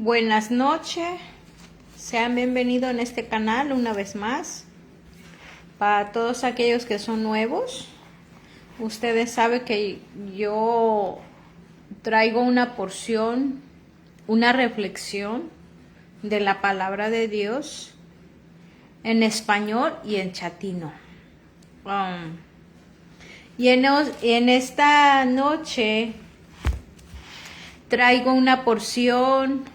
Buenas noches, sean bienvenidos en este canal una vez más. Para todos aquellos que son nuevos, ustedes saben que yo traigo una porción, una reflexión de la palabra de Dios en español y en chatino. Y en esta noche traigo una porción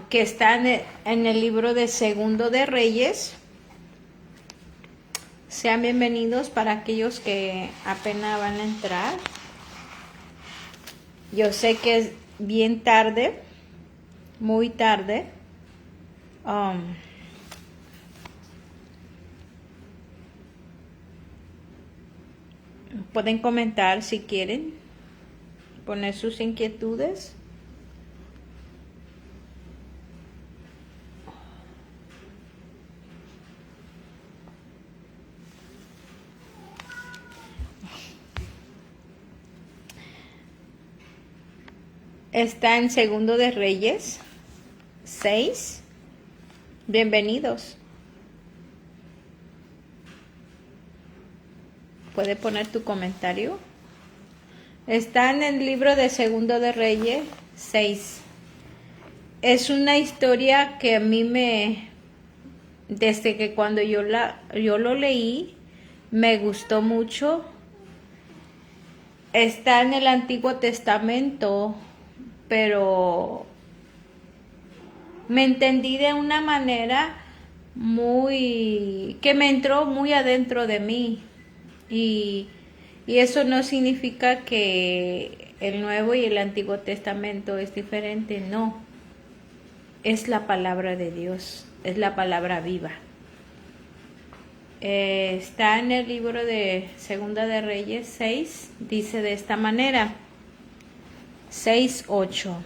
que está en el libro de Segundo de Reyes. Sean bienvenidos para aquellos que apenas van a entrar. Yo sé que es bien tarde, muy tarde. Pueden comentar si quieren, poner sus inquietudes. Está en Segundo de Reyes 6. Bienvenidos. Puede poner tu comentario. Está en el libro de Segundo de Reyes 6. Es una historia que a mí desde que cuando yo lo leí, me gustó mucho. Está en el Antiguo Testamento, pero me entendí de una manera que me entró muy adentro de mí. Y eso no significa que el Nuevo y el Antiguo Testamento es diferente, no. Es la palabra de Dios, es la palabra viva. Está en el libro de Segunda de Reyes 6, dice de esta manera, 6:8.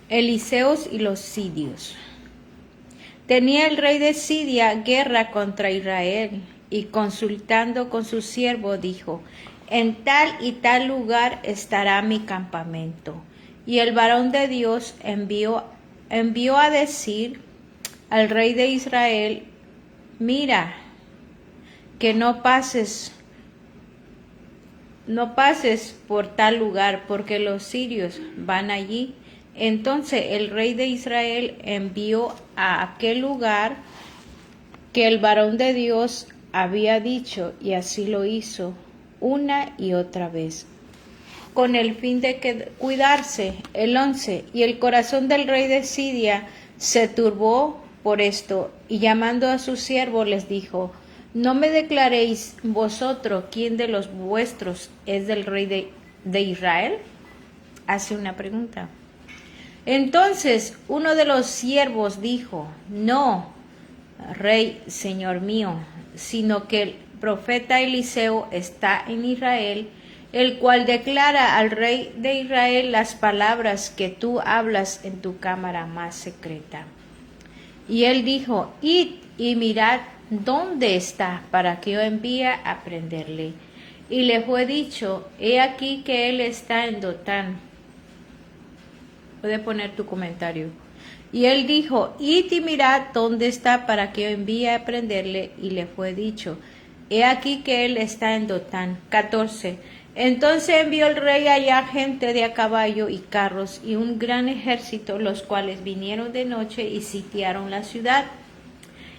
Eliseos y los sirios. Tenía el rey de Siria guerra contra Israel, y consultando con su siervo dijo: en tal y tal lugar estará mi campamento. Y el varón de Dios envió a decir al rey de Israel: mira, que no pases por tal lugar, porque los sirios van allí. Entonces el rey de Israel envió a aquel lugar que el varón de Dios había dicho, y así lo hizo una y otra vez, con el fin de cuidarse. El 11. Y el corazón del rey de Siria se turbó por esto, y llamando a sus siervos les dijo: ¿no me declaréis vosotros quién de los vuestros es del rey de Israel? Hace una pregunta. Entonces uno de los siervos dijo: no, rey, señor mío, sino que el profeta Eliseo está en Israel, el cual declara al rey de Israel las palabras que tú hablas en tu cámara más secreta. Y él dijo: id y mirad dónde está, para que yo envíe a prenderle. Y le fue dicho: he aquí que él está en Dotán. Puede poner tu comentario. Y él dijo: id y mirad dónde está, para que yo envíe a prenderle. Y le fue dicho: he aquí que él está en Dotán. 14. Entonces envió el rey allá gente de a caballo y carros y un gran ejército, los cuales vinieron de noche y sitiaron la ciudad.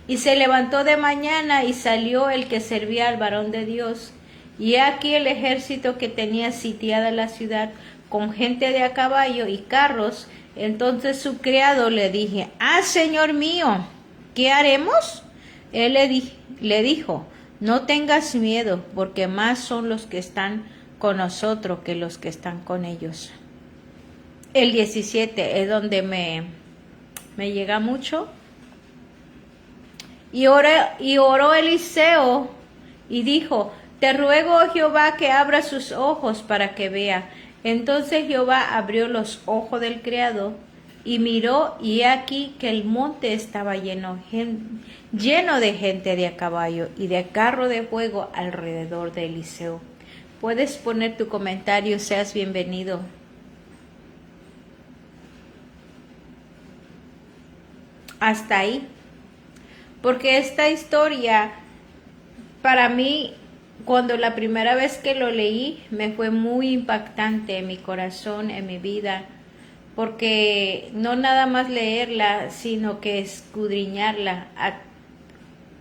Y se levantó de mañana y salió el que servía al varón de Dios. Y he aquí el ejército que tenía sitiada la ciudad, con gente de a caballo y carros. Entonces su criado le dije: señor mío, ¿qué haremos? Él le dijo: no tengas miedo, porque más son los que están con nosotros que los que están con ellos. El 17 es donde me llega mucho. Y oró Eliseo y dijo: te ruego, oh Jehová, que abra sus ojos para que vea. Entonces Jehová abrió los ojos del criado y miró, y he aquí que el monte estaba lleno de gente de a caballo y de carro de fuego alrededor de Eliseo. Puedes poner tu comentario, seas bienvenido. hasta ahí. Porque esta historia, para mí, cuando la primera vez que lo leí, me fue muy impactante en mi corazón, en mi vida. Porque no nada más leerla, sino que escudriñarla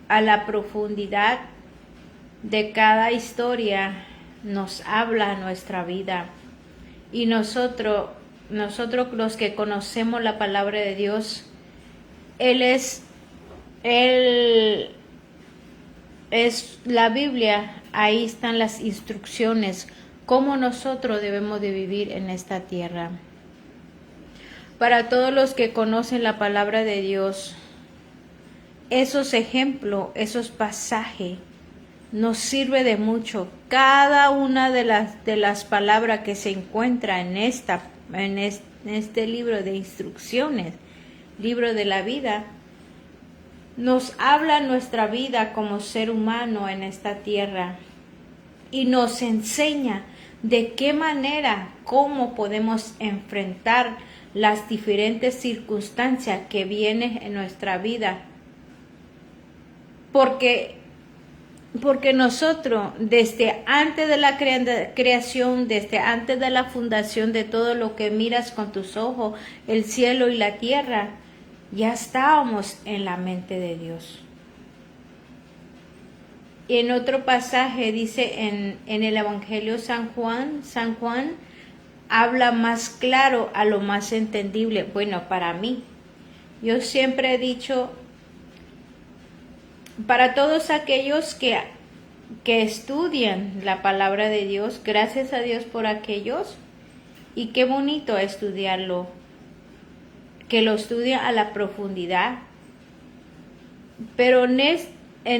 a la profundidad de cada historia nos habla nuestra vida. Y nosotros los que conocemos la palabra de Dios, Él es la Biblia, ahí están las instrucciones, cómo nosotros debemos de vivir en esta tierra. Para todos los que conocen la palabra de Dios, esos ejemplos, esos pasajes, nos sirve de mucho. Cada una de las palabras que se encuentra en este libro de instrucciones, libro de la vida, nos habla nuestra vida como ser humano en esta tierra y nos enseña de qué manera, cómo podemos enfrentar las diferentes circunstancias que vienen en nuestra vida. Porque nosotros, desde antes de la creación, desde antes de la fundación de todo lo que miras con tus ojos, el cielo y la tierra, ya estábamos en la mente de Dios. Y en otro pasaje dice en el Evangelio San Juan habla más claro a lo más entendible. Bueno, para mí, yo siempre he dicho, para todos aquellos que estudian la palabra de Dios, gracias a Dios por aquellos, y qué bonito estudiarlo, que lo estudia a la profundidad. Pero en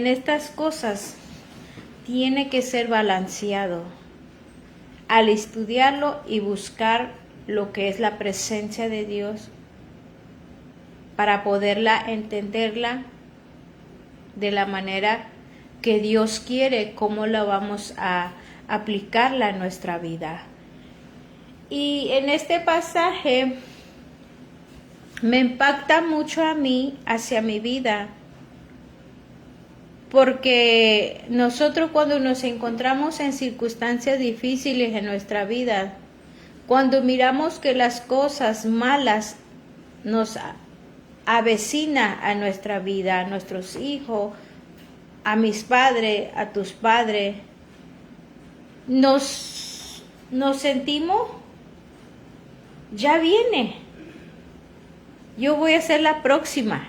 estas cosas tiene que ser balanceado al estudiarlo y buscar lo que es la presencia de Dios para poderla entenderla de la manera que Dios quiere, cómo la vamos a aplicarla en nuestra vida. Y en este pasaje me impacta mucho a mí, hacia mi vida, porque nosotros cuando nos encontramos en circunstancias difíciles en nuestra vida, cuando miramos que las cosas malas nos avecina a nuestra vida, a nuestros hijos, a mis padres, a tus padres, nos sentimos, ya viene, yo voy a ser la próxima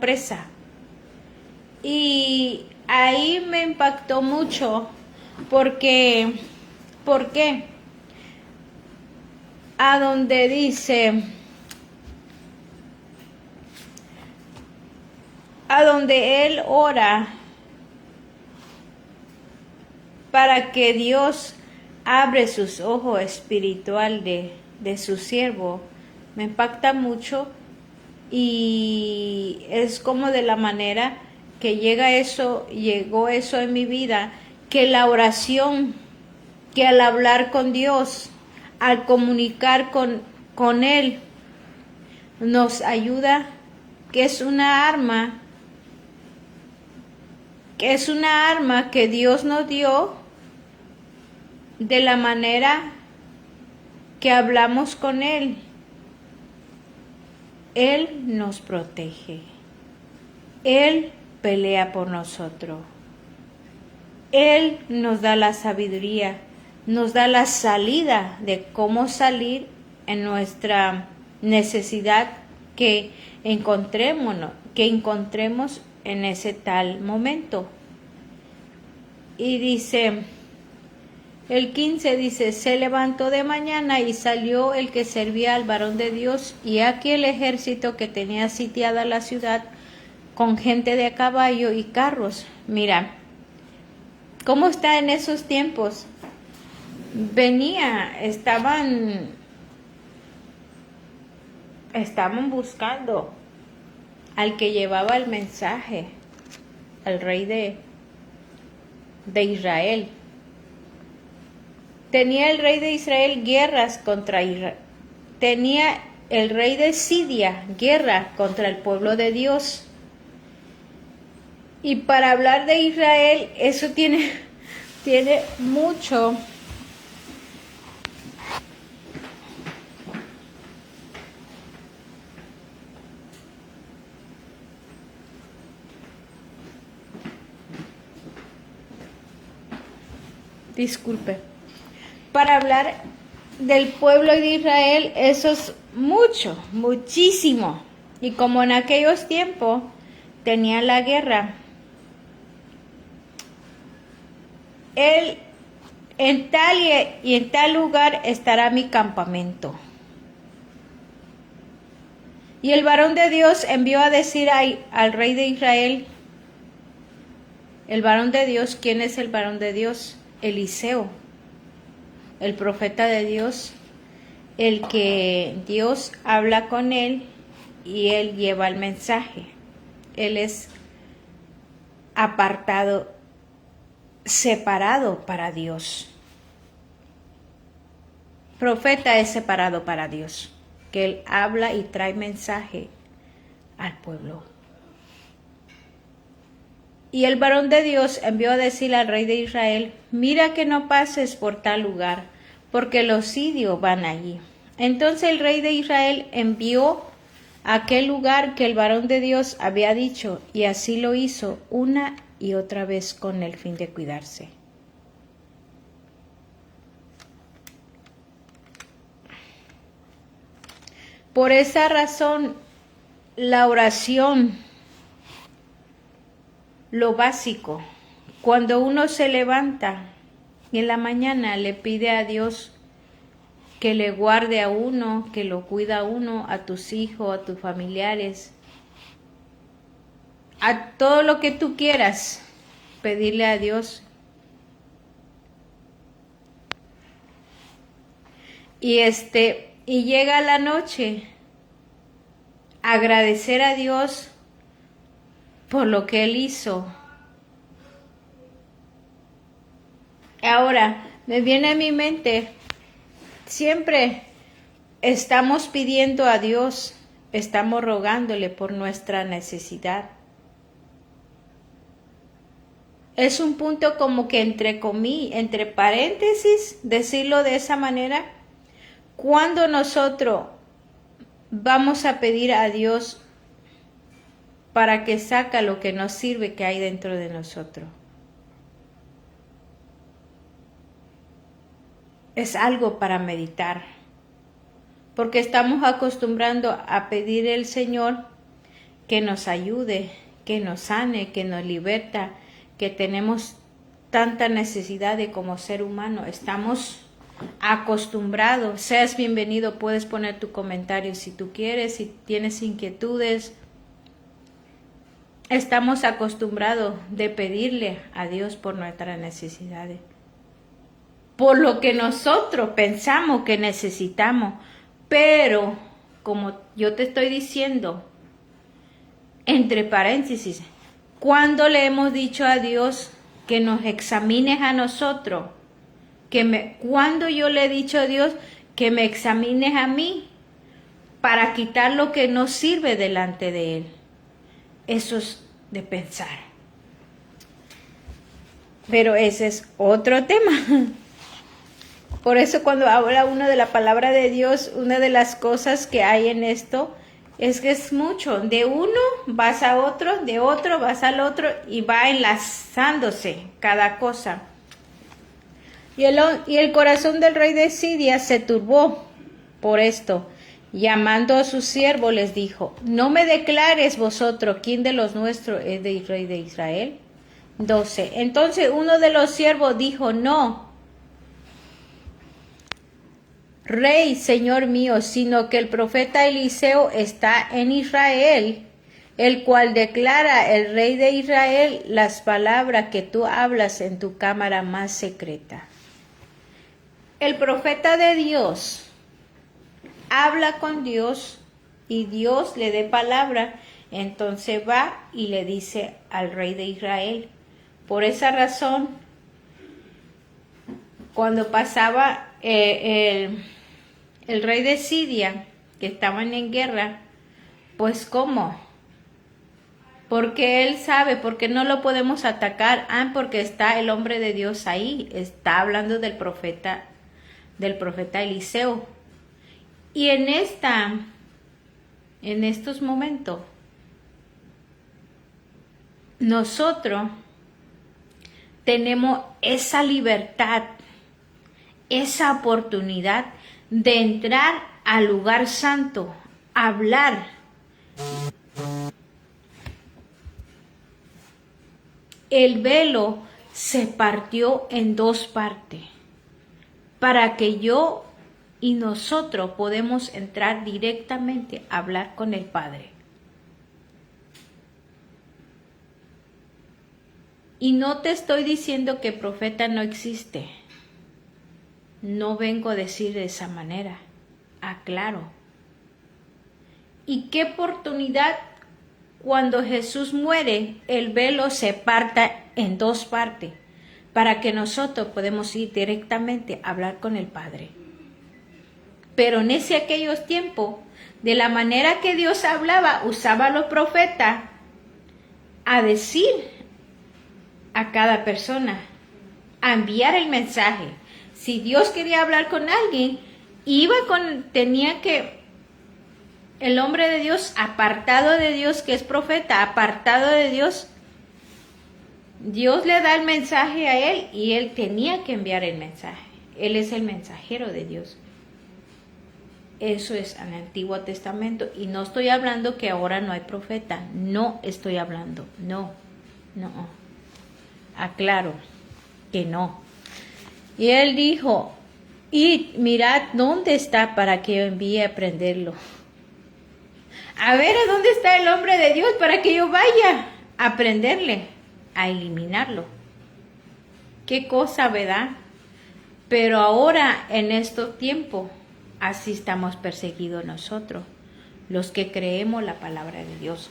presa. Y ahí me impactó mucho porque, ¿por qué? A donde dice, a donde él ora para que Dios abre sus ojos espiritual de su siervo, me impacta mucho y es como de la manera que llegó eso en mi vida, que la oración, que al hablar con Dios, al comunicar con Él, nos ayuda, que es una arma que Dios nos dio de la manera que hablamos con Él. Él nos protege. Él pelea por nosotros. Él nos da la sabiduría, nos da la salida de cómo salir en nuestra necesidad que encontremos en ese tal momento. Y dice, el 15 dice, se levantó de mañana y salió el que servía al varón de Dios, y aquí el ejército que tenía sitiada la ciudad con gente de a caballo y carros. Mira, ¿cómo está en esos tiempos? Estaban buscando al que llevaba el mensaje, al rey de Israel. Tenía el rey de Israel guerras contra Israel. Tenía el rey de Siria guerra contra el pueblo de Dios. Y para hablar de Israel, eso tiene mucho. Disculpe. Para hablar del pueblo de Israel, eso es mucho, muchísimo. Y como en aquellos tiempos tenían la guerra, en tal y en tal lugar estará mi campamento. Y el varón de Dios envió a decir al rey de Israel, el varón de Dios, ¿quién es el varón de Dios? Eliseo, el profeta de Dios, el que Dios habla con él y él lleva el mensaje. Él es apartado, separado para Dios. Profeta es separado para Dios, que él habla y trae mensaje al pueblo. Y el varón de Dios envió a decir al rey de Israel, mira que no pases por tal lugar, porque los sirios van allí. Entonces el rey de Israel envió a aquel lugar que el varón de Dios había dicho, y así lo hizo una y otra vez con el fin de cuidarse. Por esa razón, la oración, lo básico, cuando uno se levanta y en la mañana le pide a Dios que le guarde a uno, que lo cuida a uno, a tus hijos, a tus familiares, a todo lo que tú quieras, pedirle a Dios. Y llega la noche, agradecer a Dios por lo que Él hizo. Ahora, me viene a mi mente, siempre estamos pidiendo a Dios, estamos rogándole por nuestra necesidad. Es un punto como que entre paréntesis, decirlo de esa manera, cuando nosotros vamos a pedir a Dios para que saque lo que nos sirve que hay dentro de nosotros. Es algo para meditar, porque estamos acostumbrando a pedir al Señor que nos ayude, que nos sane, que nos liberta, que tenemos tanta necesidad de como ser humano. Estamos acostumbrados. Seas bienvenido, puedes poner tu comentario si tú quieres, si tienes inquietudes. Estamos acostumbrados de pedirle a Dios por nuestras necesidades, por lo que nosotros pensamos que necesitamos. Pero, como yo te estoy diciendo, entre paréntesis, ¿cuándo le hemos dicho a Dios que nos examines a nosotros? ¿Cuándo yo le he dicho a Dios que me examines a mí para quitar lo que no sirve delante de Él? Eso es de pensar. Pero ese es otro tema. Por eso cuando habla uno de la palabra de Dios, una de las cosas que hay en esto es que es mucho. De uno vas a otro, de otro vas al otro y va enlazándose cada cosa. Y el corazón del rey de Siria se turbó por esto. Llamando a sus siervos les dijo, no me declares vosotros quién de los nuestros es del rey de Israel. 12. Entonces uno de los siervos dijo, no, Rey, Señor mío, sino que el profeta Eliseo está en Israel, el cual declara el rey de Israel las palabras que tú hablas en tu cámara más secreta. El profeta de Dios habla con Dios y Dios le dé palabra, entonces va y le dice al rey de Israel. Por esa razón, cuando pasaba el rey de Siria que estaban en guerra, pues ¿cómo? Porque él sabe, porque no lo podemos atacar. Porque está el hombre de Dios ahí. Está hablando del profeta Eliseo. Y en estos momentos, nosotros tenemos esa libertad, esa oportunidad de entrar al lugar santo, hablar. El velo se partió en dos partes para que yo y nosotros podemos entrar directamente a hablar con el Padre. Y no te estoy diciendo que profeta no existe. No vengo a decir de esa manera. Aclaro. Y qué oportunidad cuando Jesús muere, el velo se parta en dos partes para que nosotros podamos ir directamente a hablar con el Padre. Pero en aquellos tiempos, de la manera que Dios hablaba, usaba a los profetas a decir a cada persona, a enviar el mensaje. Si Dios quería hablar con alguien, tenía que, el hombre de Dios, apartado de Dios, que es profeta, apartado de Dios, Dios le da el mensaje a él y él tenía que enviar el mensaje. Él es el mensajero de Dios. Eso es en el Antiguo Testamento. Y no estoy hablando que ahora no hay profeta. No estoy hablando. No. Aclaro que no. Y él dijo, y mirad dónde está para que yo envíe a prenderlo. A ver, ¿a dónde está el hombre de Dios para que yo vaya a prenderle, a eliminarlo? Qué cosa, ¿verdad? Pero ahora, en estos tiempos, así estamos perseguidos nosotros, los que creemos la palabra de Dios.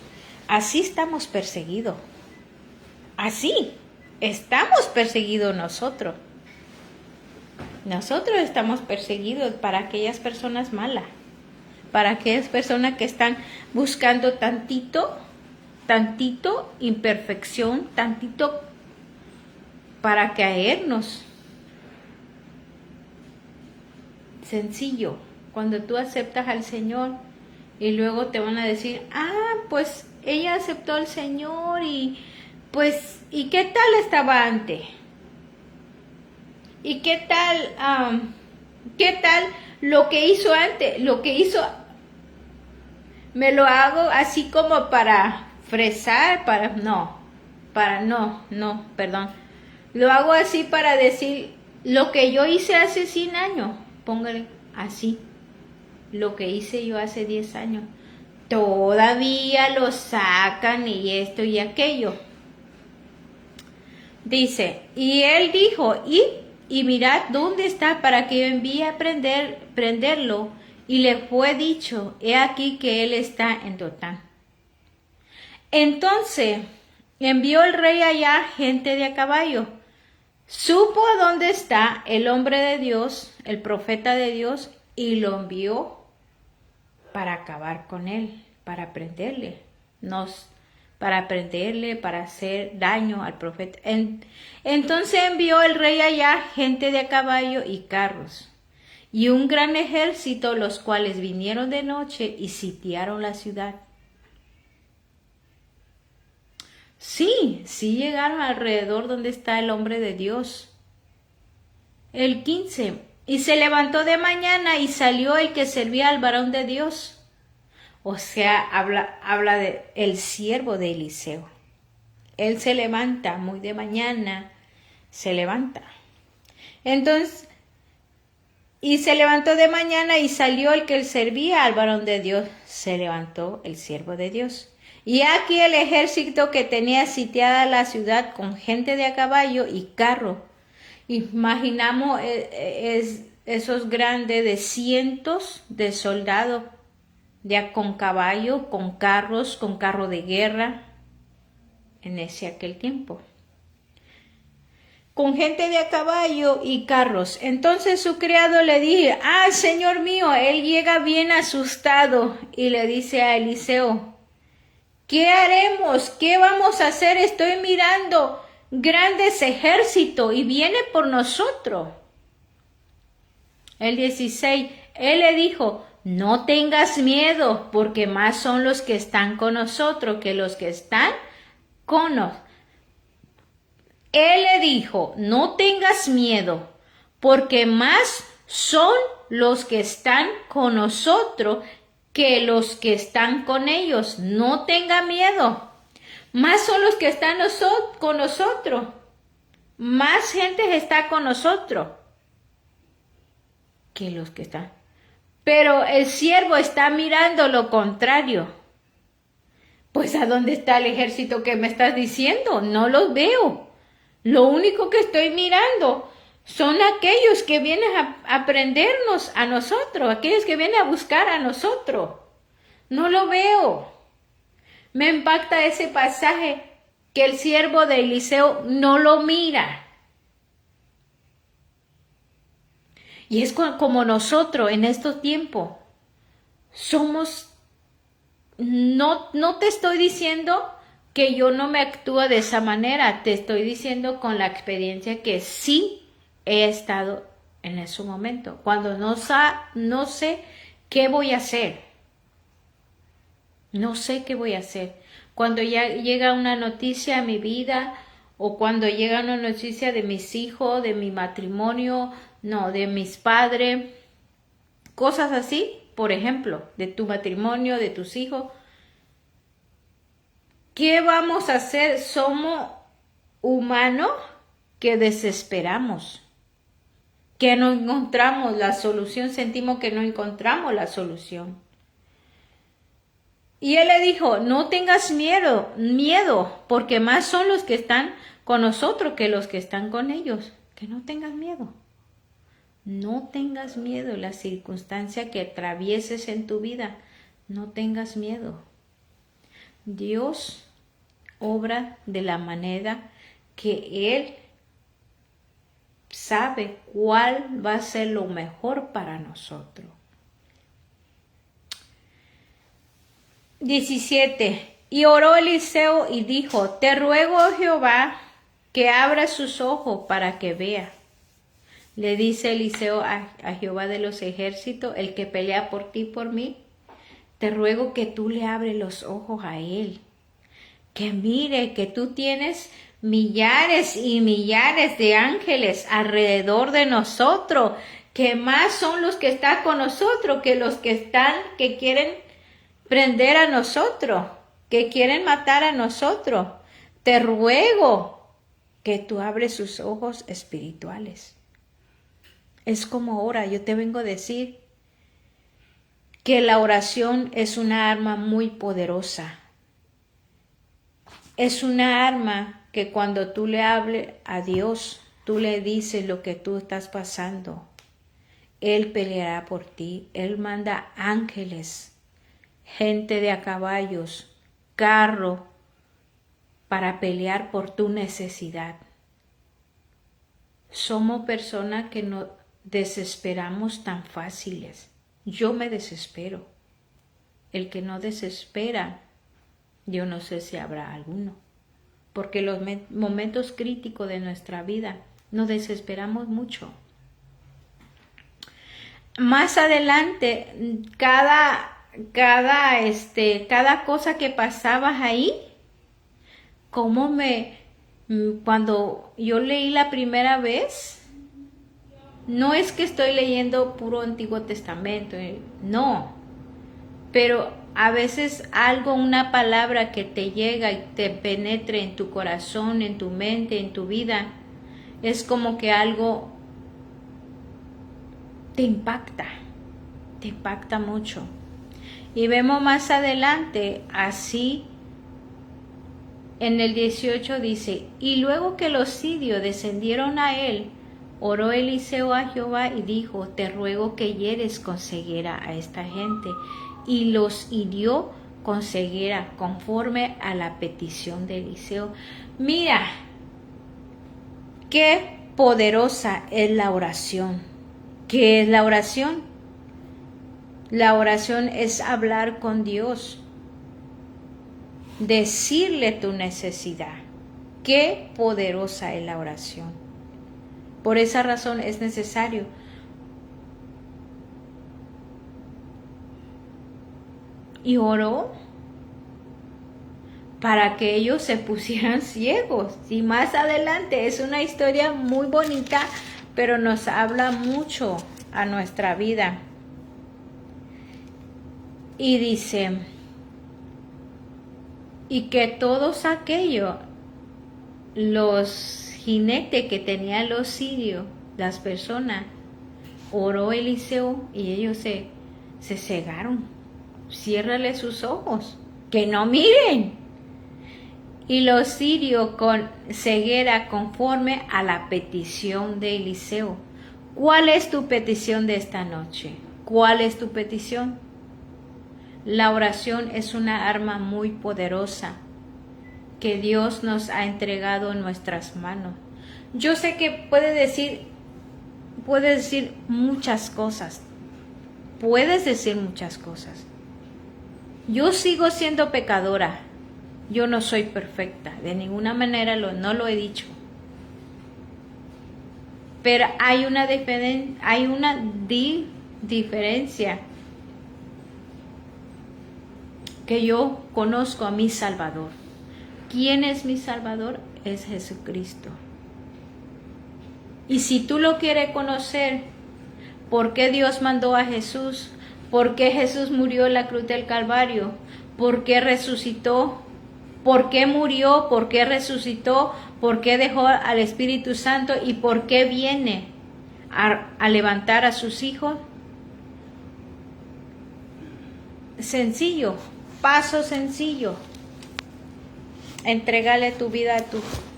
Así estamos perseguidos. Así estamos perseguidos nosotros. Nosotros estamos perseguidos para aquellas personas malas, para aquellas personas que están buscando tantito imperfección, tantito para caernos. Sencillo, cuando tú aceptas al Señor y luego te van a decir, pues ella aceptó al Señor y pues, ¿y qué tal estaba antes? ¿Y qué tal lo que hizo antes? Lo que hizo, me lo hago así como para fresar, perdón. Lo hago así para decir, lo que yo hice hace 100 años, póngale así, lo que hice yo hace 10 años, todavía lo sacan y esto y aquello. Dice, y él dijo, y mirad dónde está para que yo envíe a prenderlo. Y le fue dicho, he aquí que él está en Dotán. Entonces envió el rey allá gente de a caballo. Supo dónde está el hombre de Dios, el profeta de Dios, y lo envió para acabar con él, para prenderle. Para hacer daño al profeta. Entonces envió el rey allá gente de a caballo y carros, y un gran ejército, los cuales vinieron de noche y sitiaron la ciudad. Sí llegaron alrededor donde está el hombre de Dios. El 15. Y se levantó de mañana y salió el que servía al varón de Dios. O sea, habla de el siervo de Eliseo. Él se levanta muy de mañana, se levanta. Entonces, y se levantó de mañana y salió el que servía al varón de Dios. Se levantó el siervo de Dios. Y aquí el ejército que tenía sitiada la ciudad con gente de a caballo y carro. Imaginamos esos grandes de cientos de soldados con caballo, con carro de guerra en aquel tiempo. con gente de a caballo y carros. Entonces su criado le dijo, señor mío, él llega bien asustado, y le dice a Eliseo, ¿qué haremos? ¿Qué vamos a hacer? Estoy mirando grandes ejércitos y viene por nosotros. El 16, él le dijo, no tengas miedo, porque más son los que están con nosotros que los que están con nosotros. Él le dijo, no tengas miedo, porque más son los que están con nosotros que los que están con ellos. No tenga miedo. Más son los que están con nosotros. Más gente está con nosotros que los que están. Pero el siervo está mirando lo contrario. Pues ¿a dónde está el ejército que me estás diciendo? No los veo. Lo único que estoy mirando son aquellos que vienen a prendernos a nosotros, aquellos que vienen a buscar a nosotros. No lo veo. Me impacta ese pasaje que el siervo de Eliseo no lo mira. Y es como nosotros en estos tiempos somos, no te estoy diciendo que yo no me actúo de esa manera, te estoy diciendo con la experiencia que sí he estado en ese momento, cuando no sé qué voy a hacer, no sé qué voy a hacer, cuando ya llega una noticia a mi vida, o cuando llega una noticia de mis hijos, de mi matrimonio, de mis padres, cosas así, por ejemplo, de tu matrimonio, de tus hijos. ¿Qué vamos a hacer? Somos humanos que desesperamos, que no encontramos la solución, sentimos que no encontramos la solución. Y él le dijo, no tengas miedo, porque más son los que están con nosotros que los que están con ellos. Que no tengas miedo. No tengas miedo, la circunstancia que atravieses en tu vida, no tengas miedo. Dios obra de la manera que Él sabe cuál va a ser lo mejor para nosotros. 17. Y oró Eliseo y dijo, te ruego, oh Jehová, que abra sus ojos para que vea. Le dice Eliseo a Jehová de los ejércitos, el que pelea por ti y por mí, te ruego que tú le abres los ojos a él, que mire que tú tienes millares y millares de ángeles alrededor de nosotros, que más son los que están con nosotros que los que quieren prender a nosotros, que quieren matar a nosotros. Te ruego que tú abres sus ojos espirituales. Es como ahora, yo te vengo a decir que la oración es una arma muy poderosa. Es una arma que cuando tú le hables a Dios, tú le dices lo que tú estás pasando. Él peleará por ti. Él manda ángeles, gente de a caballos, carro, para pelear por tu necesidad. Somos personas que no desesperamos tan fáciles. Yo me desespero. El que no desespera, yo no sé si habrá alguno. Porque los momentos críticos de nuestra vida nos desesperamos mucho. Más adelante, cada cosa que pasaba ahí, cuando yo leí la primera vez, no es que estoy leyendo puro Antiguo Testamento, no, pero a veces una palabra que te llega y te penetre en tu corazón, en tu mente, en tu vida, es como que algo te impacta mucho. Y vemos más adelante, así, en el 18 dice, y luego que los sirios descendieron a él, oró Eliseo a Jehová y dijo, te ruego que hieres con ceguera a esta gente. Y los hirió con ceguera, conforme a la petición de Eliseo. Mira, Qué poderosa es la oración. ¿Qué es la oración? La oración es hablar con Dios, decirle tu necesidad. Qué poderosa es la oración. Por esa razón es necesario y oró para que ellos se pusieran ciegos. Y más adelante es una historia muy bonita, pero nos habla mucho a nuestra vida. Y dice, y que todos aquellos, los jinetes que tenían los sirios, las personas, oró Eliseo y ellos se cegaron. Ciérrale sus ojos, que no miren. Y los sirios con ceguera conforme a la petición de Eliseo. ¿Cuál es tu petición de esta noche? ¿Cuál es tu petición? La oración es una arma muy poderosa que Dios nos ha entregado en nuestras manos. Yo sé que puede decir muchas cosas. Puedes decir muchas cosas. Yo sigo siendo pecadora. Yo no soy perfecta, de ninguna manera no lo he dicho. Pero hay una diferencia. Que yo conozco a mi Salvador. ¿Quién es mi Salvador? Es Jesucristo. Y si tú lo quieres conocer, ¿por qué Dios mandó a Jesús? ¿Por qué Jesús murió en la cruz del Calvario? ¿Por qué resucitó? ¿Por qué murió? ¿Por qué resucitó? ¿Por qué dejó al Espíritu Santo? ¿Y por qué viene a levantar a sus hijos? Sencillo, paso sencillo. Entregale tu vida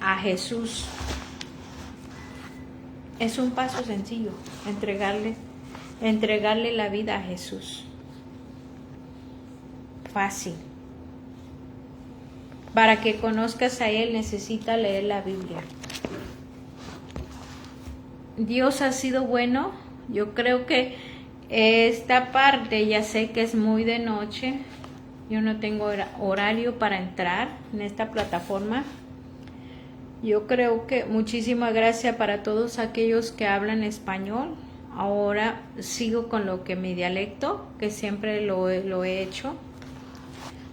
a Jesús. Es un paso sencillo, entregarle la vida a Jesús. Fácil. Para que conozcas a Él necesitas leer la Biblia. Dios ha sido bueno. Yo creo que esta parte, ya sé que es muy de noche. Yo no tengo horario para entrar en esta plataforma. Yo creo que muchísimas gracias para todos aquellos que hablan español. Ahora sigo con mi dialecto, que siempre lo he hecho.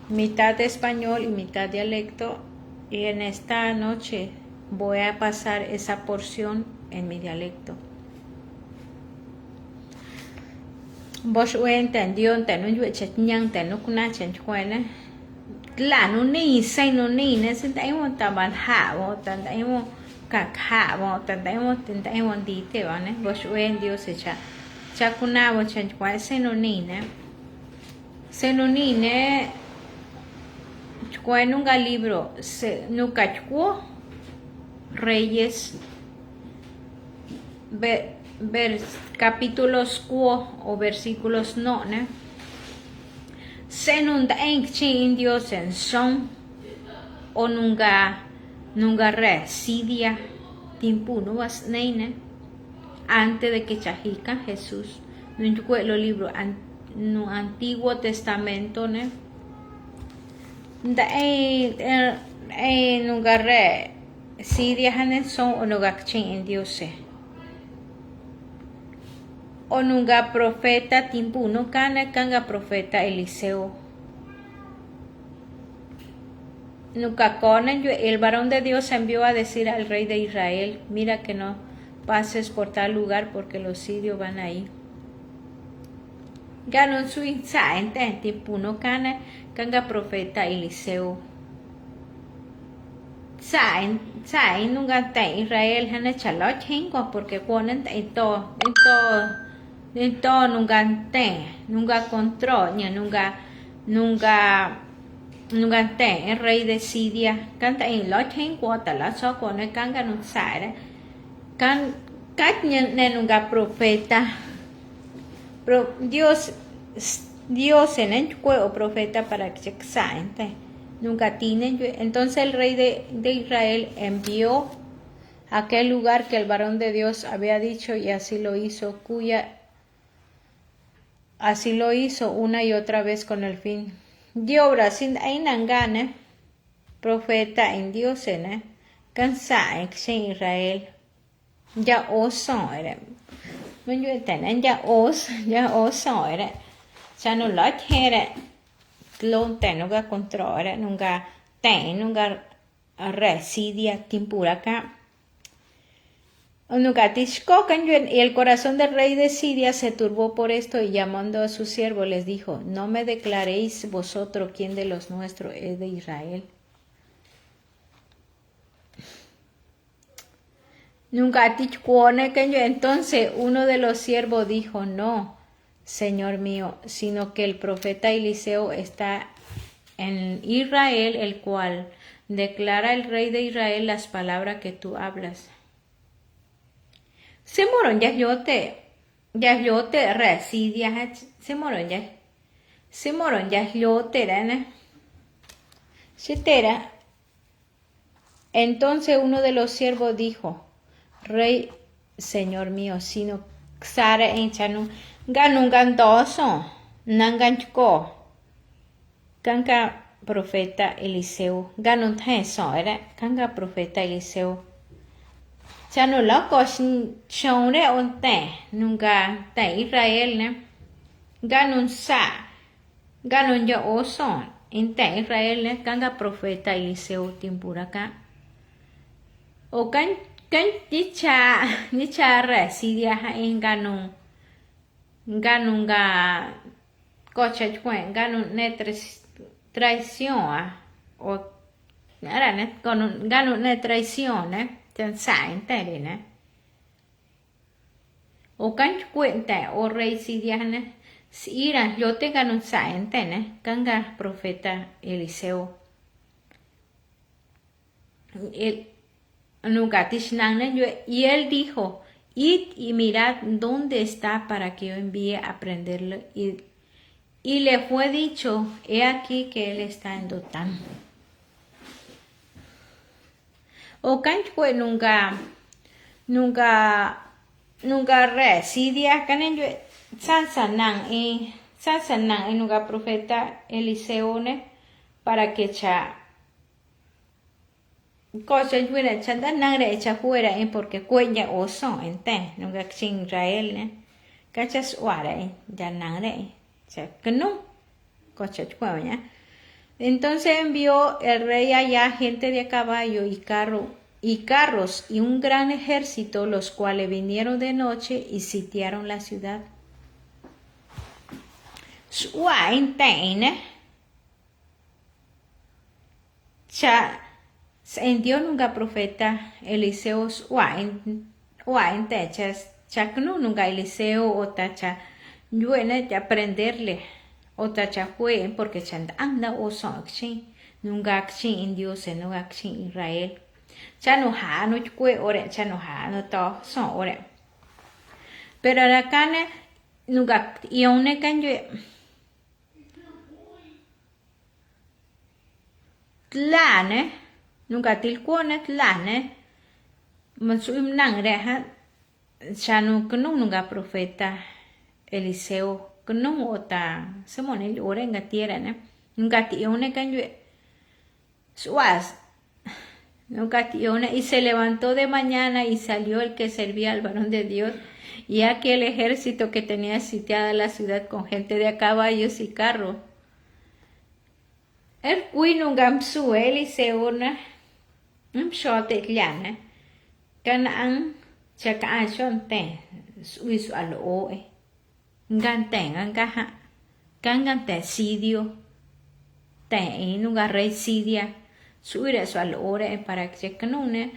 Mitad de español y mitad dialecto, y en esta noche voy a pasar esa porción en mi dialecto. Vos entendió, te no chech ñang, te no kuna chen chuena. La no ni say no ni ne sin tay mo taban ha mo tan tay mo kak ha mo tan tay mo di te va ne. Vos entendió se cha kuna mo chen chuena se no ni ne. Se no ni ne. En un libro nunca Reyes capítulos o versículos no ne se nunda en Dios en son o nunca residia tiempo no vas neine antes de que chajica Jesús nunca los libros no Antiguo Testamento ne en lugar si viajan son o lugar en Dios o nunca profeta tiempo no canga profeta Eliseo nunca conen el varón de Dios envió a decir al rey de Israel mira que no pases por tal lugar porque los sirios van ahí ganon su insaente tiempo no canga profeta Eliseo sai nunca te Israel hana chalot hengo porque ponen en todo nunca control nunca te el rey de Siria canta en lot hengo ta la so con el canga no sai can cách nunca profeta Dios en el juego profeta para que se nunca tienen. Entonces el rey de Israel envió aquel lugar que el varón de Dios había dicho, y así lo hizo, así lo hizo una y otra vez con el fin de obra. Sin ainangane, profeta en Dios, cansa en Israel. Ya oso era. Mình nói tên ya oso era. Cha no lo era. Lon tên no ga control, nunca tên, nunca residia timpura acá. Y el corazón del rey de Siria se turbó por esto, y llamando a su siervo les dijo: no me declaréis vosotros quién de los nuestros es de Israel. Entonces uno de los siervos dijo: no, señor mío, sino que el profeta Eliseo está en Israel, el cual declara el rey de Israel las palabras que tú hablas. Se moron ya yote residia, se moron ya yote rana. Entonces uno de los siervos dijo: rey, señor mío, sino Sara en chanu ganun gandoso nanganchko kanga profeta Eliseo ganun so era kanga profeta Eliseo chanu loco shone onte nunca te Israel ne ganun yo oso inte Israel ne kanga profeta Eliseo timpuraka o kan nicha residia en ganun ga cocha chuen ganun ne traición o era ne ganun ne traición ten sain tere ne o kan cuenta o residia ne ira yo te ganun sain tene kanga profeta Eliseo y él dijo: id y mirad dónde está para que yo envíe a prenderlo. Y le fue dicho: he aquí que él está en Dotán. O canchue nunca residia canenyo sansanang y nunca profeta Eliseo ne para que cosa fuera chanda nangre echa fuera porque cuenya oso ente nunca sin Israel ne cachas uara ya nangre cha que no cosa chueña. Entonces envió el rey allá gente de a caballo y carros y un gran ejército, los cuales vinieron de noche y sitiaron la ciudad. En Dios nunca profeta Eliseo nunca Eliseo o tacha yuene ya prenderle o tacha fue porque chanda anda o son nunca en Dios nunca en Israel chanoja no chue ore chanoja no to son ore pero acá nunca y une canje tlane nunca tilcuone tlane mansuim nangre ha chanu nunca profeta Eliseo no ota se mone ore en tierra ne nunca tione canje suas nunca tione y se levantó de mañana y salió el que servía al varón de Dios y aquel ejército que tenía sitiada la ciudad con gente de a caballos y carros. El cuinungam su Eliseo na shote llana canaan chaka shonte suisu aloe ganten angaha gangante sidio te nunga rey sidia suire su aloe para que canune.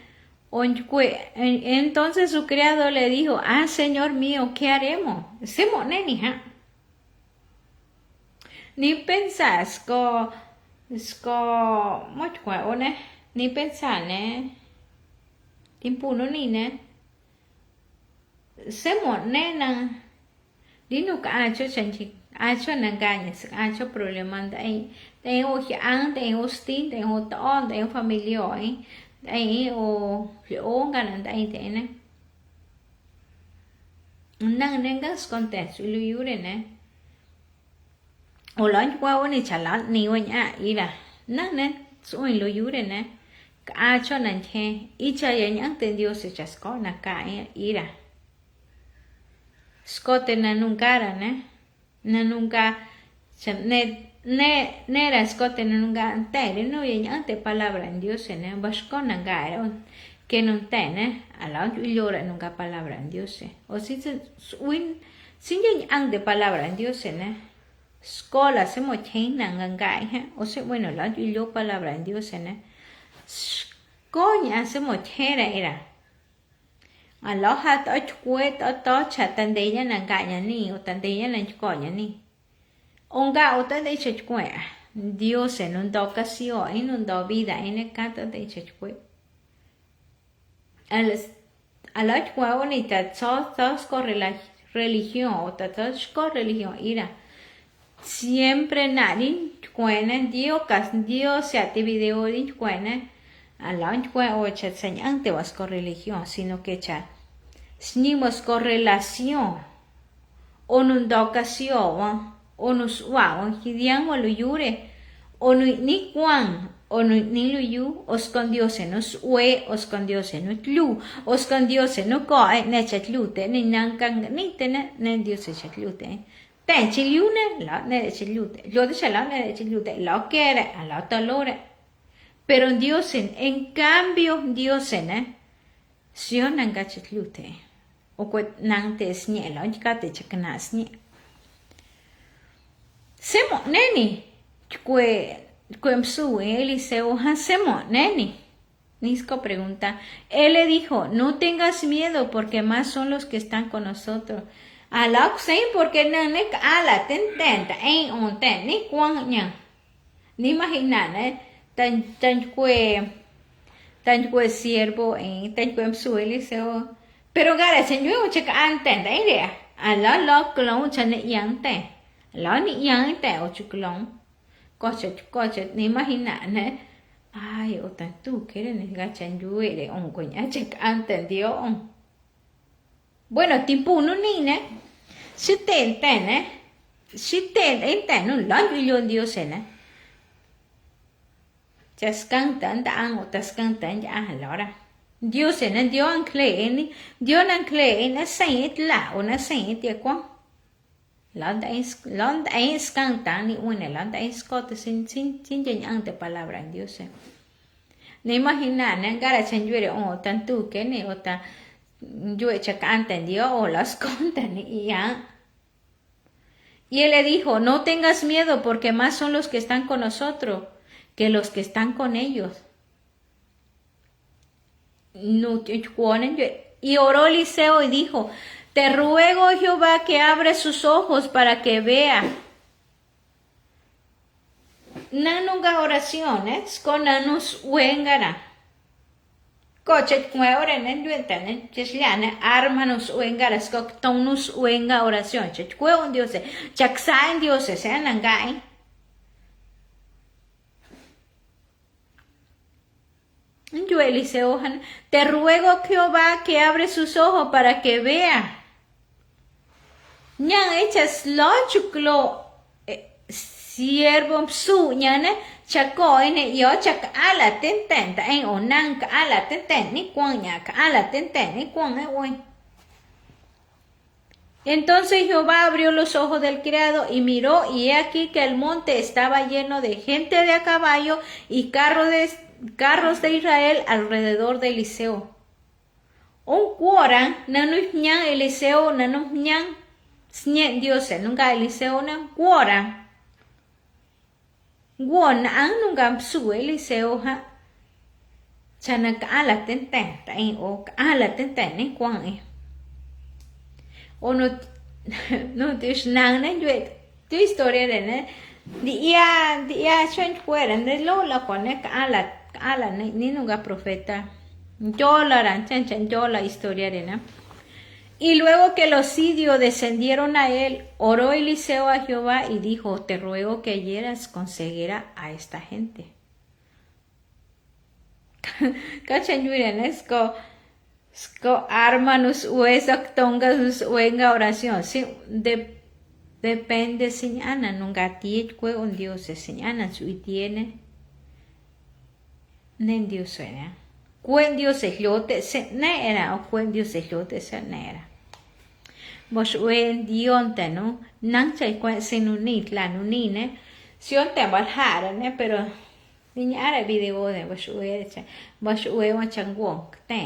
Entonces su criado le dijo: señor mío, ¿qué haremos? Ni pensás ni pensar timpuno ni ne se monena đi nunca acho chanchi acho nangañas acho problema tengo hostin tengo ton tengo familia Đấy ô ôn cả nè đấy thế nè năng nên các content su lu yure nè o lo qua oni chala ni onya ira năng nè su lu yure nè a cho nan che icha ya nyang ten Dios se chasco na ka ira scote na nunca nè na nunca ne era scote na nunca te no ya nyang te palabra en Dios nè basco na ga que no tiene a la llora nunca palabra en Dios o si win sin yang de palabra en Dios escola se mo chen na ngai ha o se bueno la yo palabra en Dios coña se mo chera era a lo ha to chue to cha tan de ya na ngai ya ni o tan de ya na coña ni onga o tan de chue Dios en un ocasión en un do vida en el canto de chue a la chua bonita todos con la religión o todos con religión ira siempre nadie cuena Dios se te video de cuena a la chua o cha señante vas con religión sino que cha snimos con relación o nun da ocasión o nos wow hidiamo lo yure o ni cuan o ni lu yu os con Dios nos ue os con Dios no lu os con Dios no ko ne chatlute ni nankan ni tene ne Dios chatlute ten chiliune la ne chatlute lo de chala ne chatlute lo quiere a la talore pero Dios en cambio Dios si on nanga chatlute o ko nang te snie la ka te chakna snie semo neni kwe Cuemsu, Eliseo, hacemos, neni. Nisco pregunta. Él le dijo, no tengas miedo porque más son los que están con nosotros. Alak sei porque nanek ala tenta en on ten ni kwanya. Ni imagina, tan kue siervo tan cuemsu Eliseo. Pero gara señor checa anten idea. Ala lo clon chane yante. La ni yante o chuklon. Coche, ni imagina, ay, o tan tú, que eres gachan lluere, on coña, check, entendió, bueno, tipo no ni, si te entiende, no lo yo Dios, just cantan, dan, o tas cantan, ya, ahora, Dios, Dios anclé, Dios anclé, saint la, una saint, ya, cuán. Landa es canta ni una landa es cote sin ante palabra en Dios. Ne imagina ne gara chenjure o tanto que ne o ta yo echa canta en Dios o las contan y ya. Y él le dijo, no tengas miedo porque más son los que están con nosotros que los que están con ellos. Y oró Eliseo y dijo, te ruego, Jehová, que abre sus ojos para que vea. Nanunga oraciones con anus wengara. Coche oren en yuentan, chisliane, armanos wengara, scoctonus wenga oración. Chechue un dios, chaksa en dios, sean angai. Yo Eliseo, te ruego, Jehová, que abre sus ojos para que vea. Nyang echas lo chuklo siervo su nyane chako ene yo chak ala tenten ta en onang ka ala tenten ni kwang nya ka ala tenten ni kwang hoy. Entonces Jehová abrió los ojos del criado y miró y he aquí que el monte estaba lleno de gente de a caballo y carros de Israel alrededor de Eliseo. Un cuoran nanus nyang Eliseo nanus nyang snien Dios nunca Eliseo na cuoran. Guon ang nunca su Eliseo ha chana ka ala tenten ta en o ka ala tenten ni kwang o no tis nang na yue tu historia de ne dia chen fuera de lo la pone ka ala ni nunca profeta yo la ran chen yo la historia de na. Y luego que los sirios descendieron a él, oró Eliseo a Jehová y dijo, te ruego que hieras con ceguera a esta gente. Cachanyuren, Sko armanus uesak tongas uenga oración. Sí, depende señana, nunca tiene un Dios señana, su tiene. Nen Dios suena. Cuen Dios se lote se nera o cuen Dios se lote se nera. Vos uen dionte, ¿no? Nancha cuen senunit la nunine. Si on te baljara, ¿no? Pero niña ara video de vos uen changuón,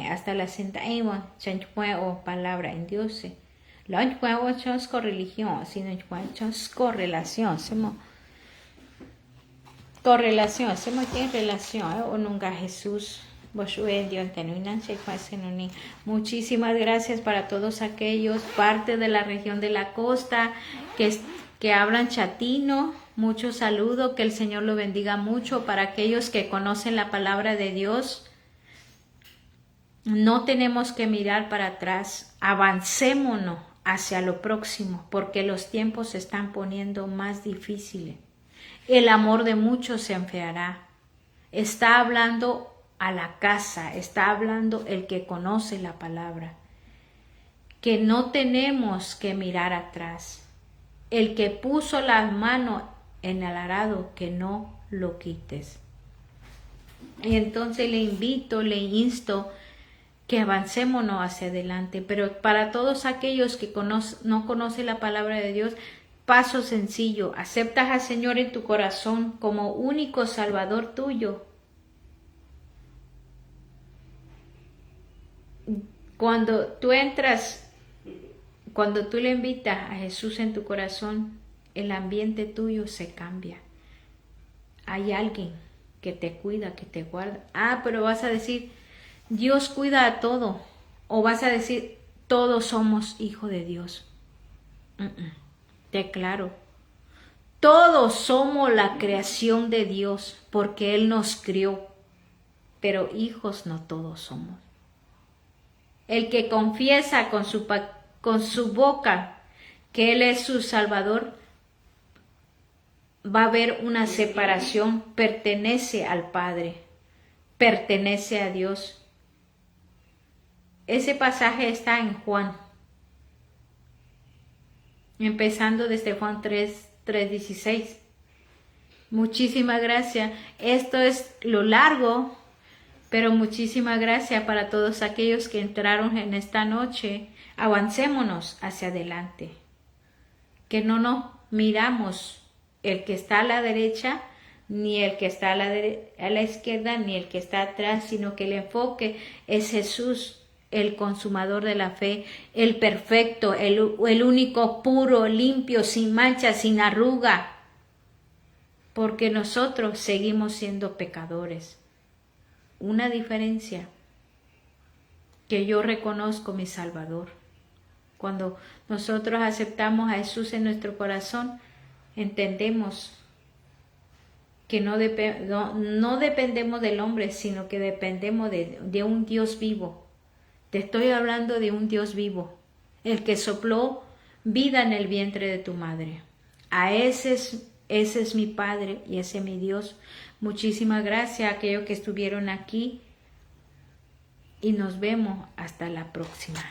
hasta la senta emo chanchue o palabra en Dios. La onchue o chosco religión, sino chosco relación, correlación, hacemos aquí en relación, o nunca Jesús, muchísimas gracias para todos aquellos, parte de la región de la costa, que hablan chatino, mucho saludo, que el Señor lo bendiga mucho, para aquellos que conocen la palabra de Dios, no tenemos que mirar para atrás, avancémonos hacia lo próximo, porque los tiempos se están poniendo más difíciles. El amor de muchos se enfriará. Está hablando a la casa, está hablando el que conoce la palabra. Que no tenemos que mirar atrás. El que puso las manos en el arado, que no lo quites. Y entonces le invito, le insto que avancémonos hacia adelante. Pero para todos aquellos que no conocen la palabra de Dios, paso sencillo, aceptas al Señor en tu corazón como único Salvador tuyo. Cuando tú le invitas a Jesús en tu corazón, el ambiente tuyo se cambia. Hay alguien que te cuida, que te guarda. Pero vas a decir, Dios cuida a todo. O vas a decir, todos somos hijos de Dios. Declaro, todos somos la creación de Dios porque Él nos crió, pero hijos no todos somos. El que confiesa con su boca que Él es su Salvador, va a haber una separación, pertenece al Padre, pertenece a Dios. Ese pasaje está en Juan. Empezando desde Juan 3:16. Muchísimas gracias. Esto es lo largo, pero muchísimas gracias para todos aquellos que entraron en esta noche. Avancémonos hacia adelante. Que no nos miramos el que está a la derecha, ni el que está a la izquierda, ni el que está atrás, sino que el enfoque es Jesús, el consumador de la fe, el perfecto, el único puro, limpio, sin mancha, sin arruga, porque nosotros seguimos siendo pecadores. Una diferencia, que yo reconozco mi Salvador. Cuando nosotros aceptamos a Jesús en nuestro corazón, entendemos que no dependemos del hombre, sino que dependemos de un Dios vivo. Te estoy hablando de un Dios vivo, el que sopló vida en el vientre de tu madre. Ese es mi Padre y ese es mi Dios. Muchísimas gracias a aquellos que estuvieron aquí y nos vemos hasta la próxima.